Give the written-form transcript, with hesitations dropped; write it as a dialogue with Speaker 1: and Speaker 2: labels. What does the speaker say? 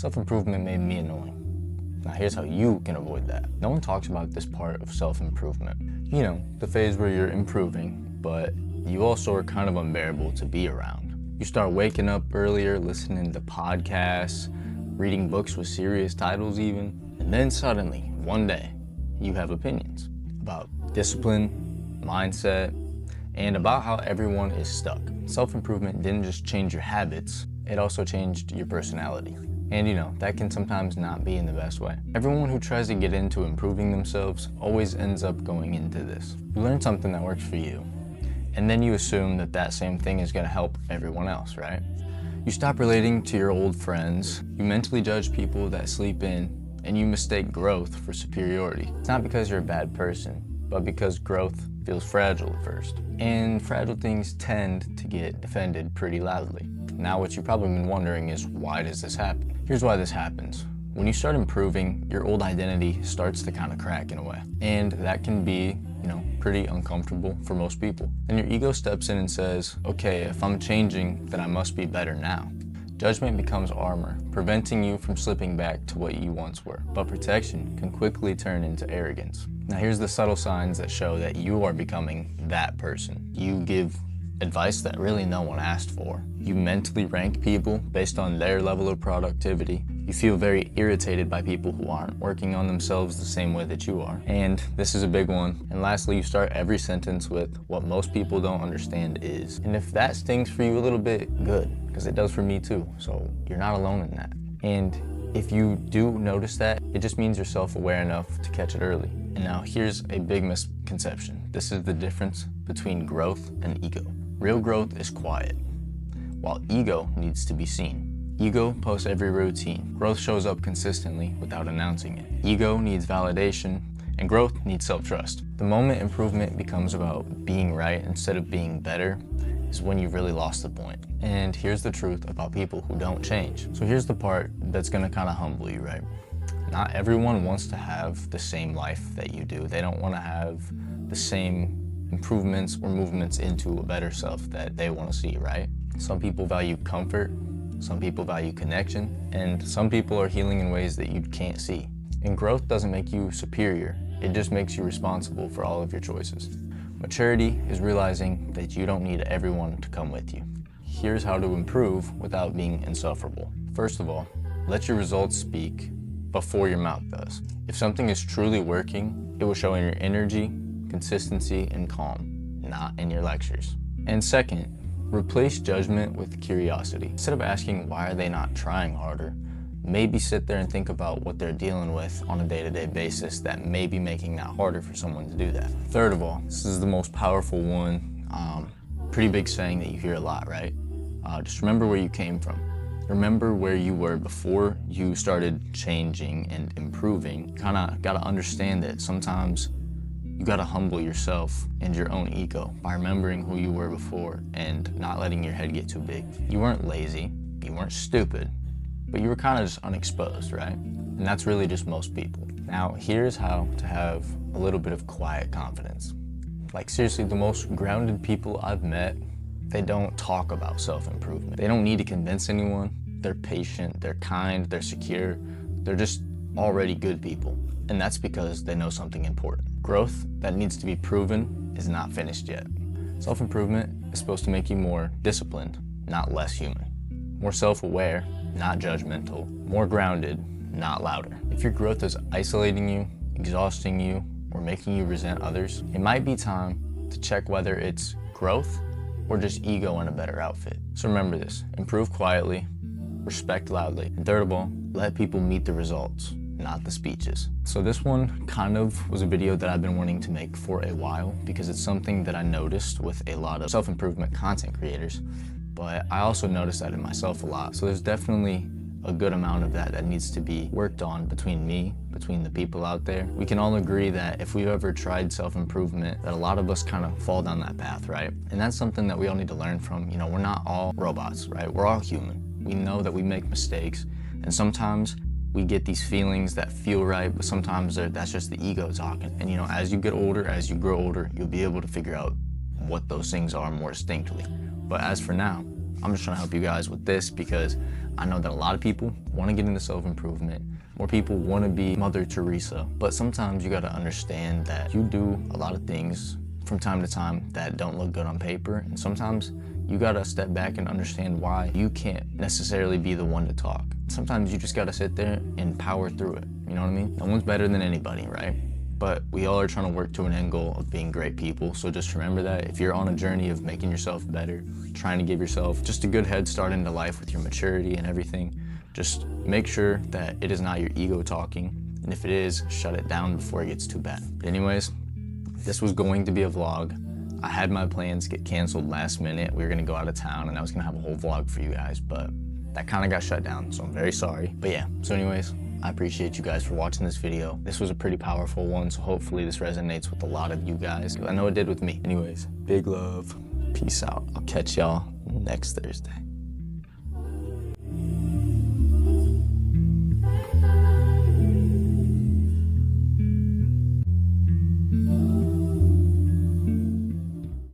Speaker 1: Self-improvement made me annoying. Now here's how you can avoid that. No one talks about this part of self-improvement. You know, the phase where you're improving, but you also are kind of unbearable to be around. You start waking up earlier, listening to podcasts, reading books with serious titles even, and then suddenly, one day, you have opinions about discipline, mindset, and about how everyone is stuck. Self-improvement didn't just change your habits, it also changed your personality. And you know, that can sometimes not be in the best way. Everyone who tries to get into improving themselves always ends up going into this. You learn something that works for you, and then you assume that that same thing is gonna help everyone else, right? You stop relating to your old friends, you mentally judge people that sleep in, and you mistake growth for superiority. It's not because you're a bad person, but because growth feels fragile at first. And fragile things tend to get defended pretty loudly. Now what you've probably been wondering is, why does this happen? Here's why this happens. When you start improving, your old identity starts to kind of crack in a way. And that can be, pretty uncomfortable for most people. And your ego steps in and says, okay, if I'm changing, then I must be better now. Judgment becomes armor, preventing you from slipping back to what you once were. But protection can quickly turn into arrogance. Now here's the subtle signs that show that you are becoming that person. You give advice that really no one asked for. You mentally rank people based on their level of productivity. You feel very irritated by people who aren't working on themselves the same way that you are. And this is a big one. And lastly, you start every sentence with what most people don't understand is. And if that stings for you a little bit, good, because it does for me too. So you're not alone in that. And if you do notice that, it just means you're self-aware enough to catch it early. And now here's a big misconception. This is the difference between growth and ego. Real growth is quiet, while ego needs to be seen. Ego posts every routine. Growth shows up consistently without announcing it. Ego needs validation, and growth needs self-trust. The moment improvement becomes about being right instead of being better is when you've really lost the point. And here's the truth about people who don't change. So here's the part that's gonna kind of humble you, right? Not everyone wants to have the same life that you do. They don't want to have the same improvements or movements into a better self that they want to see, right? Some people value comfort, some people value connection, and some people are healing in ways that you can't see. And growth doesn't make you superior, it just makes you responsible for all of your choices. Maturity is realizing that you don't need everyone to come with you. Here's how to improve without being insufferable. First of all, let your results speak before your mouth does. If something is truly working, it will show in your energy, consistency, and calm, not in your lectures. And second, replace judgment with curiosity. Instead of asking why are they not trying harder, maybe sit there and think about what they're dealing with on a day-to-day basis that may be making that harder for someone to do that. Third of all, this is the most powerful one, pretty big saying that you hear a lot, right? Just remember where you came from. Remember where you were before you started changing and improving. Kinda gotta understand that sometimes you gotta humble yourself and your own ego by remembering who you were before and not letting your head get too big. You weren't lazy, you weren't stupid, but you were kind of just unexposed, right? And that's really just most people. Now, here's how to have a little bit of quiet confidence. Like seriously, the most grounded people I've met, they don't talk about self-improvement. They don't need to convince anyone. They're patient, they're kind, they're secure. They're just already good people. And that's because they know something important. Growth that needs to be proven is not finished yet. Self-improvement is supposed to make you more disciplined, not less human. More self-aware, not judgmental. More grounded, not louder. If your growth is isolating you, exhausting you, or making you resent others, it might be time to check whether it's growth or just ego in a better outfit. So remember this, improve quietly, respect loudly, and third of all, let people meet the results, not the speeches. So this one kind of was a video that I've been wanting to make for a while because it's something that I noticed with a lot of self-improvement content creators, but I also noticed that in myself a lot. So there's definitely a good amount of that needs to be worked on between the people out there. We can all agree that if we've ever tried self-improvement, that a lot of us kind of fall down that path, right? And that's something that we all need to learn from. We're not all robots, right? We're all human. We know that we make mistakes, and sometimes we get these feelings that feel right, but sometimes that's just the ego talking. And as you get older, as you grow older, you'll be able to figure out what those things are more distinctly. But as for now, I'm just trying to help you guys with this because I know that a lot of people want to get into self-improvement. More people want to be Mother Teresa, but sometimes you got to understand that you do a lot of things from time to time that don't look good on paper, and sometimes you gotta step back and understand why you can't necessarily be the one to talk. Sometimes you just gotta sit there and power through it, you know what I mean? No one's better than anybody, right? But we all are trying to work to an end goal of being great people, so just remember that if you're on a journey of making yourself better, trying to give yourself just a good head start into life with your maturity and everything, just make sure that it is not your ego talking, and if it is, shut it down before it gets too bad. But anyways, this was going to be a vlog. I had my plans get canceled last minute. We were gonna go out of town and I was gonna have a whole vlog for you guys, but that kind of got shut down, so I'm very sorry. But yeah, so anyways, I appreciate you guys for watching this video. This was a pretty powerful one, so hopefully this resonates with a lot of you guys. I know it did with me. Anyways, big love, peace out. I'll catch y'all next Thursday.